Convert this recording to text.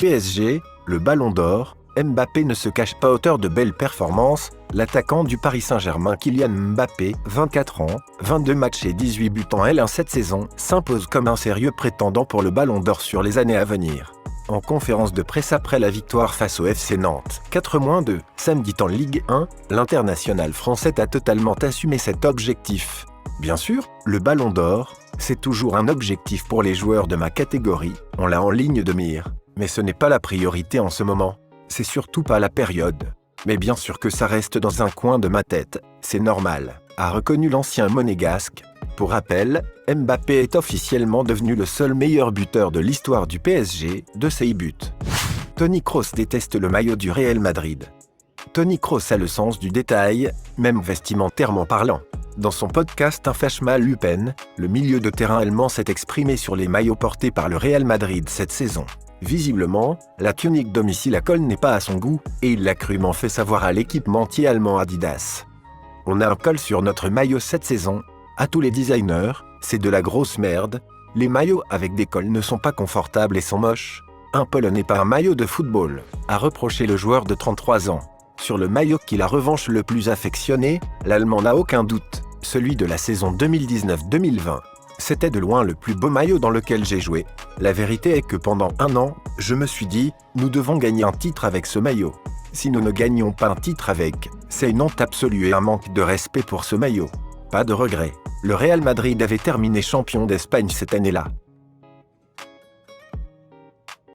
PSG, le Ballon d'Or, Mbappé ne se cache pas auteur de belles performances. L'attaquant du Paris Saint-Germain Kylian Mbappé, 24 ans, 22 matchs et 18 buts en L1 cette saison, s'impose comme un sérieux prétendant pour le Ballon d'Or sur les années à venir. En conférence de presse après la victoire face au FC Nantes, 4-2, samedi en Ligue 1, l'international français a totalement assumé cet objectif. Bien sûr, le Ballon d'Or, c'est toujours un objectif pour les joueurs de ma catégorie, on l'a en ligne de mire. Mais ce n'est pas la priorité en ce moment. C'est surtout pas la période. Mais bien sûr que ça reste dans un coin de ma tête, c'est normal, a reconnu l'ancien monégasque. Pour rappel, Mbappé est officiellement devenu le seul meilleur buteur de l'histoire du PSG, de 6 buts. Tony Kroos déteste le maillot du Real Madrid. Tony Kroos a le sens du détail, même vestimentairement parlant. Dans son podcast Infachma Lupen, le milieu de terrain allemand s'est exprimé sur les maillots portés par le Real Madrid cette saison. Visiblement, la tunique domicile à col n'est pas à son goût, et il l'a crûment fait savoir à l'équipementier allemand Adidas. On a un col sur notre maillot cette saison. À tous les designers, c'est de la grosse merde. Les maillots avec des cols ne sont pas confortables et sont moches. Un polo n'est pas un maillot de football, a reproché le joueur de 33 ans. Sur le maillot qu'il a revanche le plus affectionné, l'Allemand n'a aucun doute, celui de la saison 2019-2020. C'était de loin le plus beau maillot dans lequel j'ai joué. La vérité est que pendant un an, je me suis dit, nous devons gagner un titre avec ce maillot. Si nous ne gagnons pas un titre avec, c'est une honte absolue et un manque de respect pour ce maillot. Pas de regret. Le Real Madrid avait terminé champion d'Espagne cette année-là.